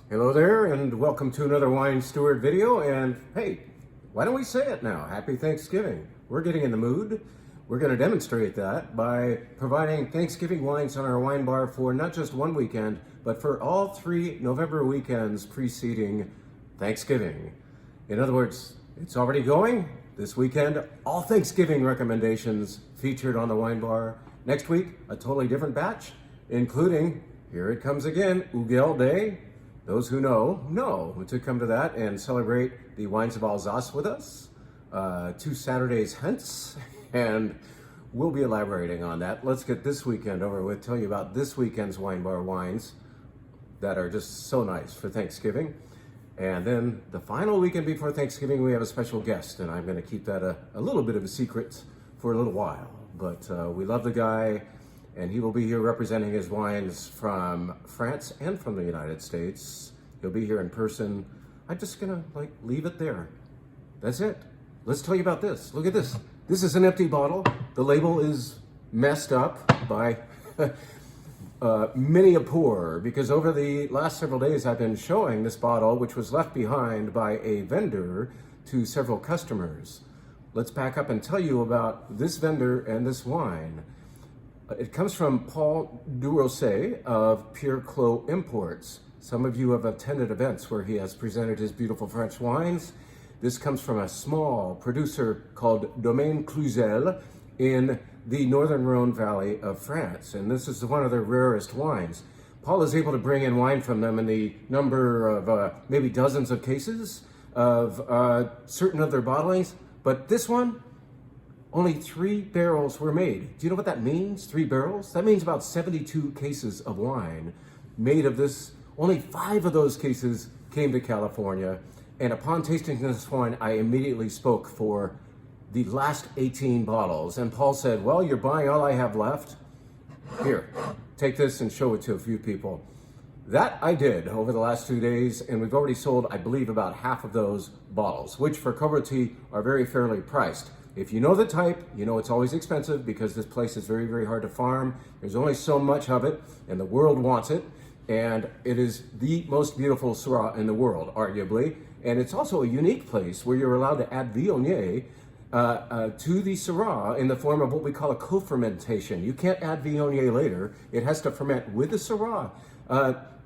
Hello there, and welcome to another Wine Steward video. And hey, why don't we say it now? Happy Thanksgiving. We're getting in the mood. We're going to demonstrate that by providing Thanksgiving wines on our wine bar for not just one weekend, but for all 3 November weekends preceding Thanksgiving. In other words, it's already going. This weekend, all Thanksgiving recommendations featured on the wine bar. Next week, a totally different batch, including, here it comes again, Ugel Day. Those who know to come to that and celebrate the wines of Alsace with us 2 Saturdays hence, and we'll be elaborating on that. Let's get this weekend over with, tell you about this weekend's wine bar wines that are just so nice for Thanksgiving. And then the final weekend before Thanksgiving, we have a special guest, and I'm going to keep that a little bit of a secret for a little while. But we love the guy, and he will be here representing his wines from France and from the United States. He'll be here in person. I'm just gonna leave it there. That's it. Let's tell you about this. Look at this. This is an empty bottle. The label is messed up by many a pour, because over the last several days I've been showing this bottle, which was left behind by a vendor to several customers. Let's back up and tell you about this vendor and this wine. It comes from Paul Duroset of Pure Clos Imports. Some of you have attended events where he has presented his beautiful French wines. This comes from a small producer called Domaine Cluzel in the northern Rhone Valley of France. And this is one of their rarest wines. Paul is able to bring in wine from them in the number of maybe dozens of cases of certain of their bottlings. But this one, only 3 barrels were made. Do you know what that means, 3 barrels? That means about 72 cases of wine made of this. Only 5 of those cases came to California. And upon tasting this wine, I immediately spoke for the last 18 bottles. And Paul said, well, you're buying all I have left. Here, take this and show it to a few people. That I did over the last 2 days, and we've already sold, I believe, about half of those bottles, which for Cote Rotie are very fairly priced. If you know the type, you know it's always expensive because this place is very, very hard to farm. There's only so much of it, and the world wants it. And it is the most beautiful Syrah in the world, arguably. And it's also a unique place where you're allowed to add Viognier to the Syrah in the form of what we call a co-fermentation. You can't add Viognier later. It has to ferment with the Syrah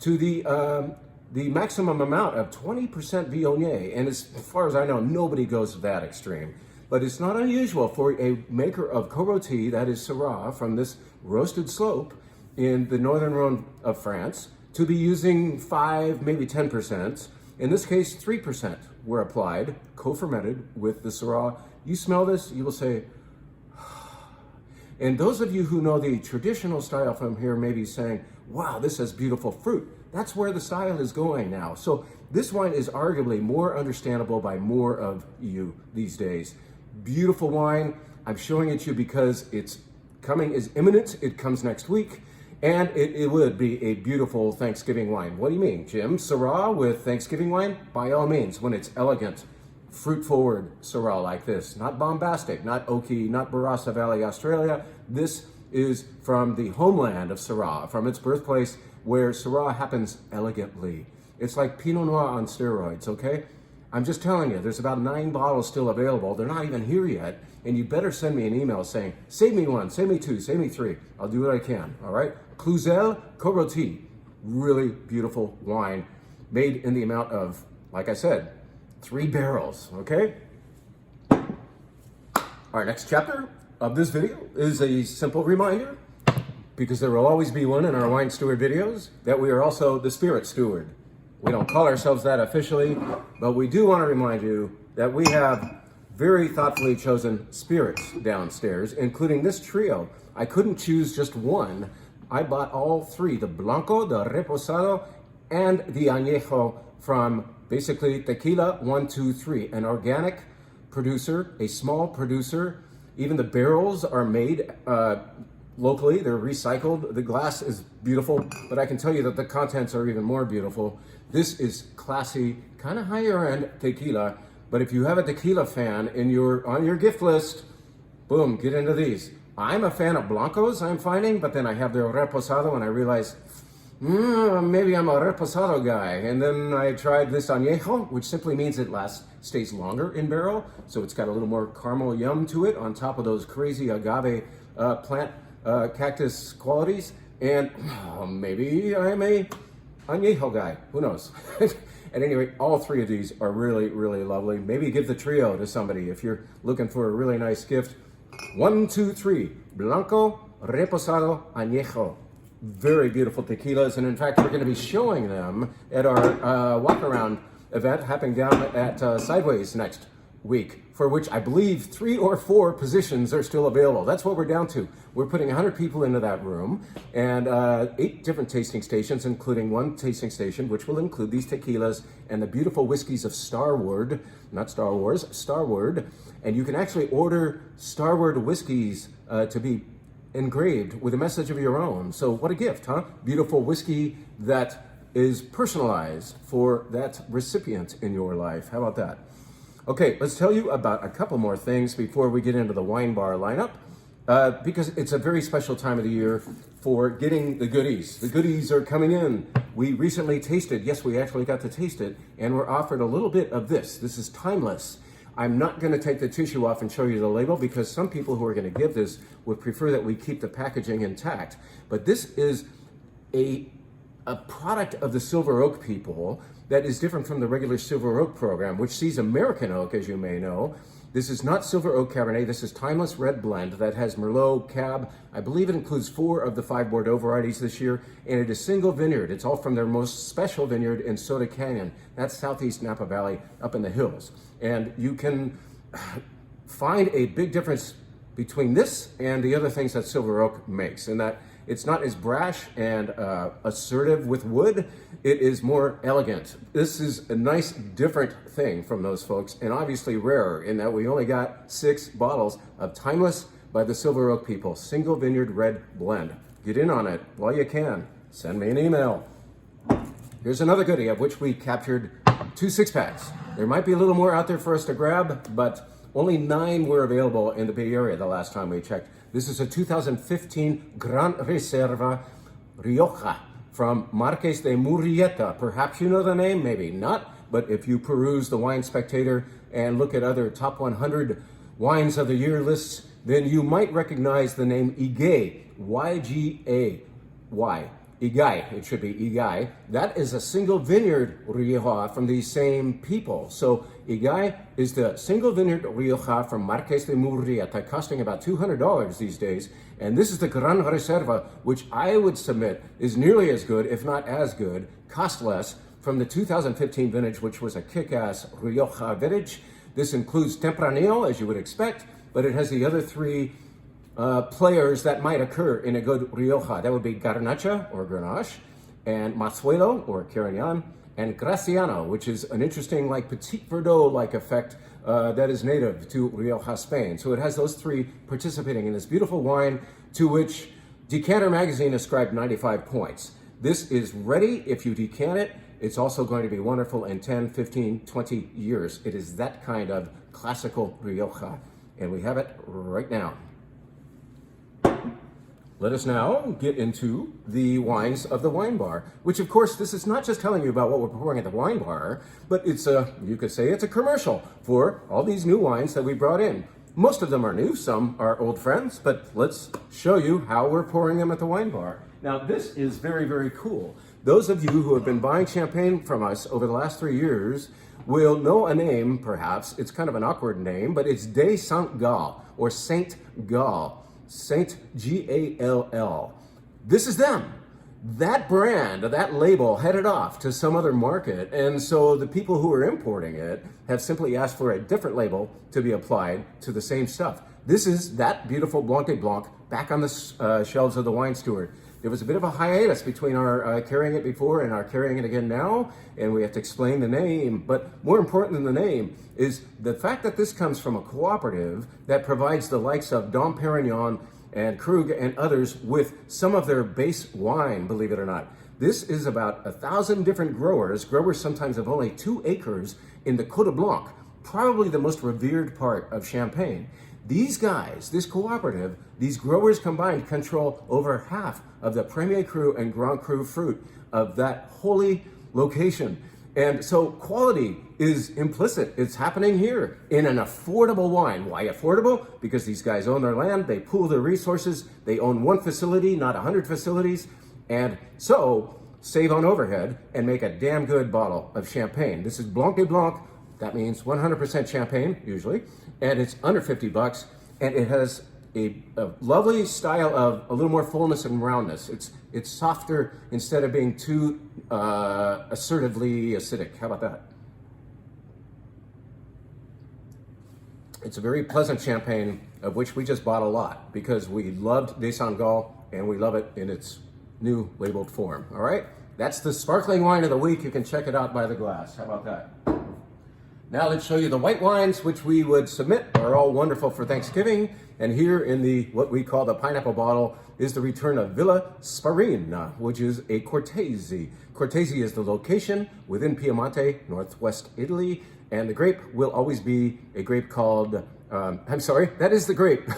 to the maximum amount of 20% Viognier. And as far as I know, nobody goes to that extreme. But it's not unusual for a maker of Cote Rotie, that is Syrah, from this roasted slope in the northern Rhone of France, to be using 5, maybe 10%. In this case, 3% were applied, co-fermented with the Syrah. You smell this, you will say, and those of you who know the traditional style from here may be saying, wow, this has beautiful fruit. That's where the style is going now. So this wine is arguably more understandable by more of you these days. Beautiful wine. I'm showing it to you because it's coming is imminent. It comes next week, and it would be a beautiful Thanksgiving wine. What do you mean, Jim? Syrah with Thanksgiving wine? By all means, when it's elegant, fruit-forward Syrah like this. Not bombastic, not oaky, not Barossa Valley, Australia. This is from the homeland of Syrah, from its birthplace, where Syrah happens elegantly. It's like Pinot Noir on steroids, okay? I'm just telling you, there's about 9 bottles still available. They're not even here yet. And you better send me an email saying, save me 1, save me 2, save me 3. I'll do what I can, all right? Cluzel, Cote Rotie, really beautiful wine made in the amount of, like I said, 3 barrels, okay? Our next chapter of this video is a simple reminder, because there will always be one in our Wine Steward videos, that we are also the Spirit Steward. We don't call ourselves that officially, but we do want to remind you that we have very thoughtfully chosen spirits downstairs, including this trio. I couldn't choose just one. I bought all 3, the Blanco, the Reposado, and the Añejo from basically Tequila 1, 2, 3, an organic producer, a small producer. Even the barrels are made locally, they're recycled. The glass is beautiful, but I can tell you that the contents are even more beautiful. This is classy, kind of higher end tequila, but if you have a tequila fan on your gift list, boom, get into these. I'm a fan of Blancos, I'm finding, but then I have the Reposado and I realize maybe I'm a reposado guy. And then I tried this añejo, which simply means it stays longer in barrel. So it's got a little more caramel yum to it on top of those crazy agave plant cactus qualities. And maybe I'm a añejo guy. Who knows? At any rate, all three of these are really, really lovely. Maybe give the trio to somebody if you're looking for a really nice gift. 1, 2, 3. Blanco, reposado, añejo. Very beautiful tequilas, and in fact, we're going to be showing them at our walk-around event happening down at Sideways next week, for which I believe 3 or 4 positions are still available. That's what we're down to. We're putting 100 people into that room, and 8 different tasting stations, including 1 tasting station, which will include these tequilas and the beautiful whiskeys of Starward, not Star Wars, Starward. And you can actually order Starward whiskeys to be engraved with a message of your own. So what a gift, huh? Beautiful whiskey that is personalized for that recipient in your life. How about that? Okay, let's tell you about a couple more things before we get into the WineBar lineup, because it's a very special time of the year for getting the goodies. The goodies are coming in. We recently tasted, yes, we actually got to taste it, and we're offered a little bit of this. This is timeless. I'm not going to take the tissue off and show you the label because some people who are going to give this would prefer that we keep the packaging intact. But this is a product of the Silver Oak people that is different from the regular Silver Oak program, which sees American oak, as you may know. This is not Silver Oak Cabernet. This is timeless red blend that has Merlot, Cab. I believe it includes 4 of the 5 Bordeaux varieties this year, and it is single vineyard. It's all from their most special vineyard in Soda Canyon. That's southeast Napa Valley up in the hills. And you can find a big difference between this and the other things that Silver Oak makes, in that it's not as brash and assertive with wood. It is more elegant. This is a nice, different thing from those folks, and obviously rarer in that we only got 6 bottles of Timeless by the Silver Oak people, single vineyard red blend. Get in on it while you can. Send me an email. Here's another goodie of which we captured 2 6-packs. There might be a little more out there for us to grab, but only 9 were available in the Bay Area the last time we checked. This is a 2015 Gran Reserva Rioja from Marques de Murrieta. Perhaps you know the name, maybe not, but if you peruse the Wine Spectator and look at other top 100 wines of the year lists, then you might recognize the name Igay, Y-G-A-Y. Igay, it should be Igay. That is a single vineyard Rioja from these same people. So Igay is the single vineyard Rioja from Marques de Murrieta, costing about $200 these days. And this is the Gran Reserva, which I would submit is nearly as good, if not as good, cost less, from the 2015 vintage, which was a kick-ass Rioja vintage. This includes Tempranillo, as you would expect, but it has the other 3 players that might occur in a good Rioja. That would be Garnacha or Grenache, and Mazuelo or Carignan, and Graciano, which is an interesting like Petit Verdot-like effect that is native to Rioja, Spain. So it has those 3 participating in this beautiful wine, to which Decanter Magazine ascribed 95 points. This is ready if you decant it. It's also going to be wonderful in 10, 15, 20 years. It is that kind of classical Rioja, and we have it right now. Let us now get into the wines of the WineBar, which of course, this is not just telling you about what we're pouring at the WineBar, but it's you could say it's a commercial for all these new wines that we brought in. Most of them are new, some are old friends, but let's show you how we're pouring them at the WineBar. Now, this is very, very cool. Those of you who have been buying champagne from us over the last 3 years will know a name, perhaps. It's kind of an awkward name, but it's de Saint Gall, or Saint Gall. Saint G-A-L-L. This is them. That brand, that label headed off to some other market, and so the people who are importing it have simply asked for a different label to be applied to the same stuff. This is that beautiful Blanc de Blanc back on the shelves of the Wine Steward. There was a bit of a hiatus between our carrying it before and our carrying it again now, and we have to explain the name. But more important than the name is the fact that this comes from a cooperative that provides the likes of Dom Perignon and Krug and others with some of their base wine, believe it or not. This is about 1,000 different growers sometimes of only 2 acres in the Cote Blanc, probably the most revered part of Champagne. These guys, this cooperative, these growers combined control over half of the Premier Cru and Grand Cru fruit of that holy location. And so quality is implicit. It's happening here in an affordable wine. Why affordable? Because these guys own their land, they pool their resources, they own one facility, not 100 facilities, and so save on overhead and make a damn good bottle of champagne. This is Blanc de Blanc. That means 100% champagne, usually, and it's under 50 bucks, and it has a lovely style of a little more fullness and roundness. It's softer instead of being too assertively acidic. How about that? It's a very pleasant champagne, of which we just bought a lot because we loved Desangal and we love it in its new labeled form. All right, that's the sparkling wine of the week. You can check it out by the glass. How about that? Now let's show you the white wines, which we would submit are all wonderful for Thanksgiving. And here in the what we call the pineapple bottle is the return of Villa Sparina, which is a Cortese. Cortese is the location within Piemonte, northwest Italy, and the grape will always be a grape called, I'm sorry, that is the grape.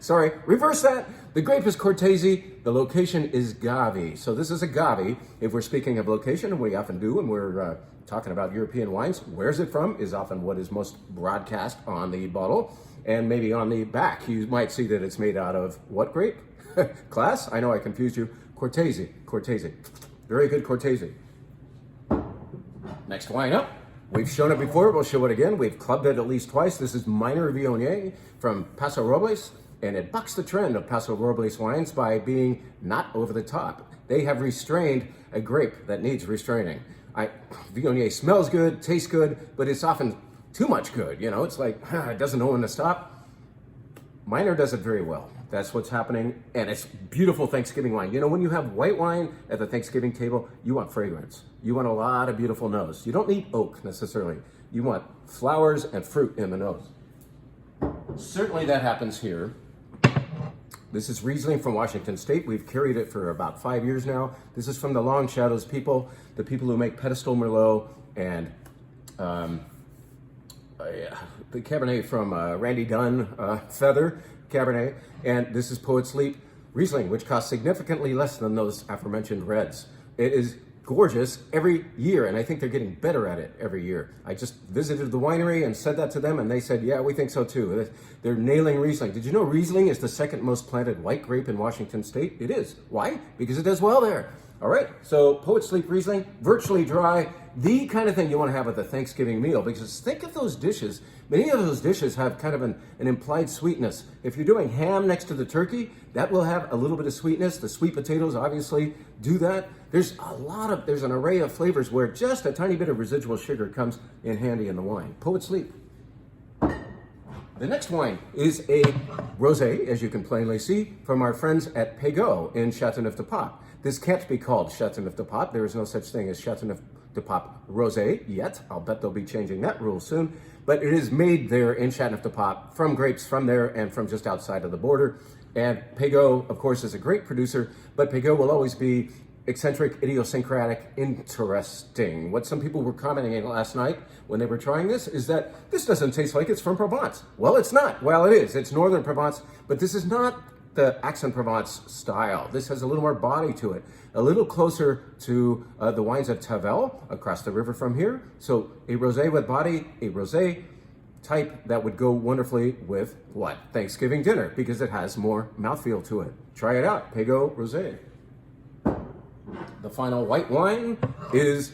Sorry, reverse that. The grape is Cortese, the location is Gavi. So this is a Gavi, if we're speaking of location, and we often do when we're talking about European wines. Where's it from is often what is most broadcast on the bottle. And maybe on the back, you might see that it's made out of what grape? Class? I know I confused you. Cortese, Cortese. Very good Cortese. Next wine up. We've shown it before, we'll show it again. We've clubbed it at least twice. This is Minor Viognier from Paso Robles, and it bucks the trend of Paso Robles wines by being not over the top. They have restrained a grape that needs restraining. Viognier smells good, tastes good, but it's often too much good. You know, it's like, it doesn't know when to stop. Minor does it very well. That's what's happening, and it's beautiful Thanksgiving wine. You know, when you have white wine at the Thanksgiving table, you want fragrance. You want a lot of beautiful nose. You don't need oak necessarily. You want flowers and fruit in the nose. Certainly that happens here. This is Riesling from Washington State. We've carried it for about 5 years now. This is from the Long Shadows people, the people who make Pedestal Merlot and the Cabernet from Randy Dunn, Feather Cabernet. And this is Poet Sleep Riesling, which costs significantly less than those aforementioned reds. It is gorgeous every year, and I think they're getting better at it every year. I just visited the winery and said that to them, and they said, yeah, we think so too. They're nailing Riesling. Did you know Riesling is the second most planted white grape in Washington State? It is. Why? Because it does well there. All right, so Poet Sleep Riesling, virtually dry, the kind of thing you want to have at the Thanksgiving meal, because think of those dishes. Many of those dishes have kind of an implied sweetness. If you're doing ham next to the turkey, that will have a little bit of sweetness. The sweet potatoes obviously do that. There's an array of flavors where just a tiny bit of residual sugar comes in handy in the wine. Poet Sleep. The next wine is a rosé, as you can plainly see, from our friends at Peygaud in Châteauneuf-du-Pape. This can't be called Châteauneuf-du-Pape. There is no such thing as Châteauneuf-du-Pape rosé yet. I'll bet they'll be changing that rule soon. But it is made there in Châteauneuf-du-Pape from grapes from there and from just outside of the border. And Peygaud, of course, is a great producer, but Peygaud will always be eccentric, idiosyncratic, interesting. What some people were commenting on last night when they were trying this is that this doesn't taste like it's from Provence. Well, it's not. Well, it is. It's Northern Provence, but this is not the Aix-en-Provence style. This has a little more body to it, a little closer to the wines of Tavel across the river from here. So a rosé with body, a rosé type that would go wonderfully with what? Thanksgiving dinner, because it has more mouthfeel to it. Try it out, Peygaud Rosé. The final white wine is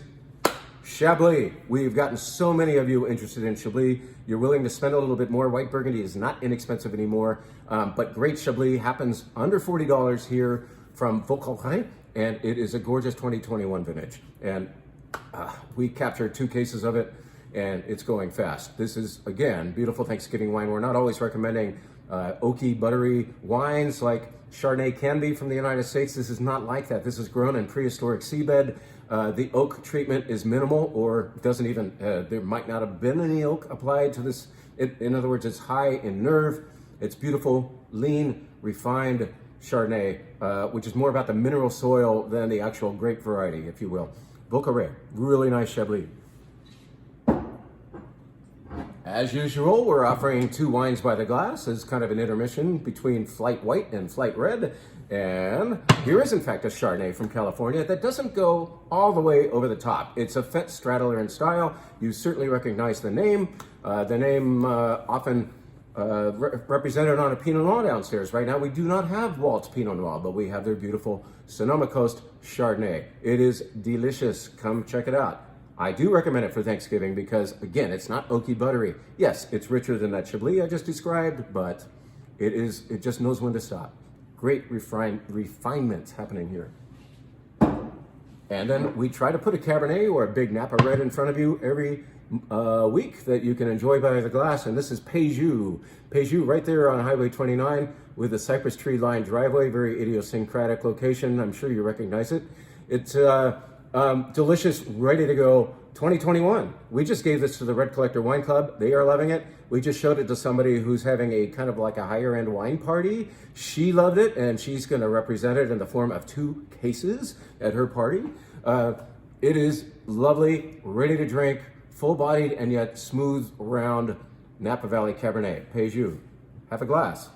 Chablis. We've gotten so many of you interested in Chablis. You're willing to spend a little bit more. White Burgundy is not inexpensive anymore, but great Chablis happens under $40 here from Vauquelin, and it is a gorgeous 2021 vintage. And we captured 2 cases of it, and it's going fast. This is, again, beautiful Thanksgiving wine. We're not always recommending oaky, buttery wines like Chardonnay can be from the United States. This is not like that. This is grown in prehistoric seabed. The oak treatment is minimal, or doesn't even, there might not have been any oak applied to this. In other words, it's high in nerve. It's beautiful, lean, refined Chardonnay, which is more about the mineral soil than the actual grape variety, if you will. Vauquelin, really nice Chablis. As usual, we're offering 2 wines by the glass as kind of an intermission between Flight White and Flight Red. And here is, in fact, a Chardonnay from California that doesn't go all the way over the top. It's a Fête Straddler in style. You certainly recognize the name. Often represented on a Pinot Noir downstairs. Right now, we do not have Walt's Pinot Noir, but we have their beautiful Sonoma Coast Chardonnay. It is delicious. Come check it out. I do recommend it for Thanksgiving because, again, it's not oaky buttery. Yes, it's richer than that Chablis I just described, but it just knows when to stop. Great refinement happening here. And then we try to put a Cabernet or a big Napa Red in front of you every week that you can enjoy by the glass. And this is Péjus. Péjus right there on Highway 29 with a cypress tree lined driveway, very idiosyncratic location. I'm sure you recognize it. It's delicious, ready to go. 2021. We just gave this to the Red Collector Wine Club. They are loving it. We just showed it to somebody who's having a kind of like a higher end wine party. She loved it, and she's going to represent it in the form of 2 cases at her party. It is lovely, ready to drink, full-bodied and yet smooth, round Napa Valley Cabernet. Péjus. Have a glass.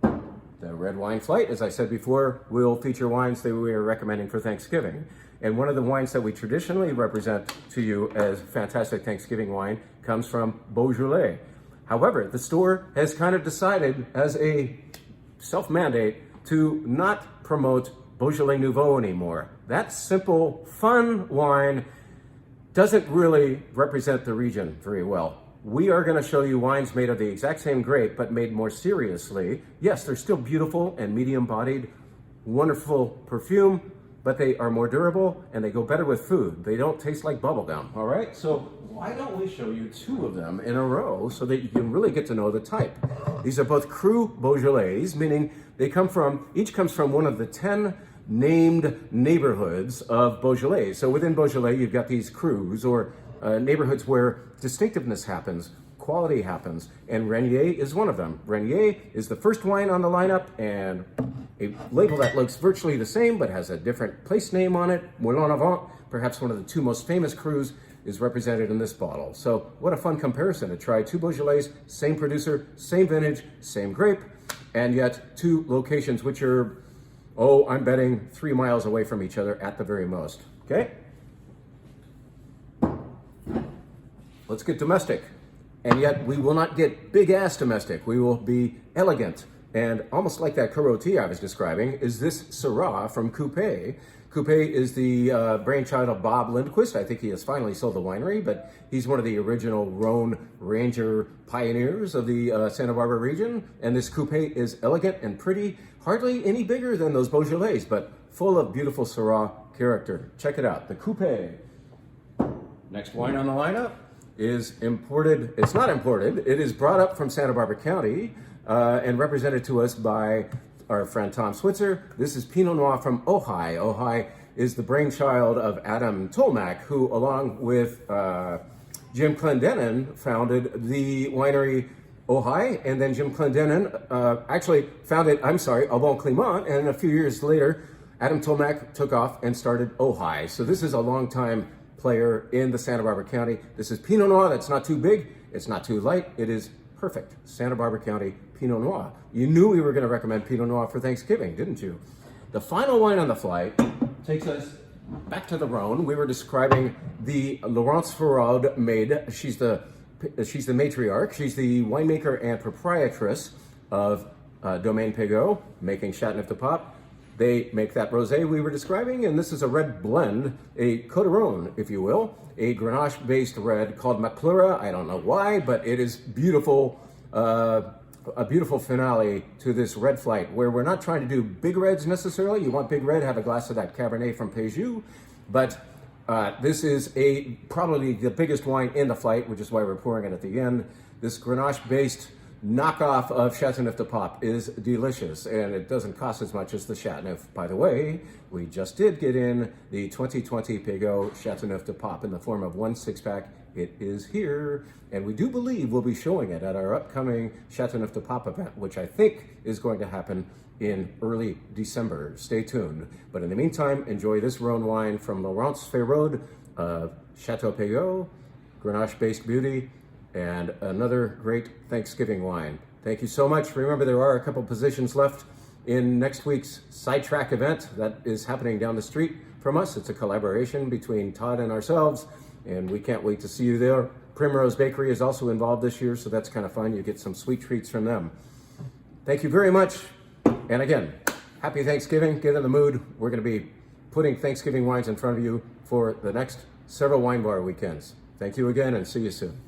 The red wine flight, as I said before, will feature wines that we are recommending for Thanksgiving. And one of the wines that we traditionally represent to you as fantastic Thanksgiving wine comes from Beaujolais. However, the store has kind of decided as a self-mandate to not promote Beaujolais Nouveau anymore. That simple, fun wine doesn't really represent the region very well. We are going to show you wines made of the exact same grape, but made more seriously. Yes, they're still beautiful and medium-bodied, wonderful perfume, but they are more durable and they go better with food. They don't taste like bubblegum, all right? So why don't we show you 2 of them in a row so that you can really get to know the type. These are both Cru Beaujolais, meaning each comes from one of the 10 named neighborhoods of Beaujolais. So within Beaujolais, you've got these crus or neighborhoods where distinctiveness happens, quality happens, and Renier is one of them. Renier is the first wine on the lineup, and a label that looks virtually the same but has a different place name on it. Moulin Avant, perhaps one of the 2 most famous crus, is represented in this bottle. So what a fun comparison to try 2 Beaujolais, same producer, same vintage, same grape, and yet 2 locations which are, I'm betting 3 miles away from each other at the very most, okay? Let's get domestic. And yet we will not get big ass domestic. We will be elegant. And almost like that Cote Rotie I was describing is this Syrah from Coupe. Coupe is the brainchild of Bob Lindquist. I think he has finally sold the winery, but he's one of the original Rhone Ranger pioneers of the Santa Barbara region. And this Coupe is elegant and pretty, hardly any bigger than those Beaujolais, but full of beautiful Syrah character. Check it out, the Coupe. Next wine on the lineup is imported. It's not imported. It is brought up from Santa Barbara County and represented to us by our friend Tom Switzer. This is Pinot Noir from Ojai. Ojai is the brainchild of Adam Tolmack, who, along with Jim Clendenin, founded the winery Ojai, and then Jim Clendenin actually founded, Bon Clement, and a few years later, Adam Tolmack took off and started Ojai. So this is a long time player in the Santa Barbara County. This is Pinot Noir that's not too big, it's not too light, it is perfect. Santa Barbara County Pinot Noir. You knew we were going to recommend Pinot Noir for Thanksgiving, didn't you? The final wine on the flight takes us back to the Rhone. We were describing the Laurence Farod maid. She's the matriarch. She's the winemaker and proprietress of Domaine Peygaud, making Chateauneuf du Pape. They make that rosé we were describing, and this is a red blend, a Cote Rotie, if you will, a Grenache-based red called McClura. I don't know why, but it is beautiful, a beautiful finale to this red flight, where we're not trying to do big reds necessarily. You want big red, have a glass of that Cabernet from Péjus, but this is probably the biggest wine in the flight, which is why we're pouring it at the end. This Grenache-based knockoff of Chateauneuf du Pape is delicious, and it doesn't cost as much as the Chateauneuf. By the way, we just did get in the 2020 Peygaud Chateauneuf du Pape in the form of 1 6-pack. It is here, and we do believe we'll be showing it at our upcoming Chateauneuf du Pape event, which I think is going to happen in early December. Stay tuned. But in the meantime, enjoy this Rhone wine from Laurence Farod of Chateau Peygaud, Grenache-based beauty, and another great Thanksgiving wine. Thank you so much. Remember, there are a couple positions left in next week's Sidetrack event that is happening down the street from us. It's a collaboration between Todd and ourselves, and we can't wait to see you there. Primrose Bakery is also involved this year, so that's kind of fun. You get some sweet treats from them. Thank you very much. And again, happy Thanksgiving. Get in the mood. We're going to be putting Thanksgiving wines in front of you for the next several wine bar weekends. Thank you again, and see you soon.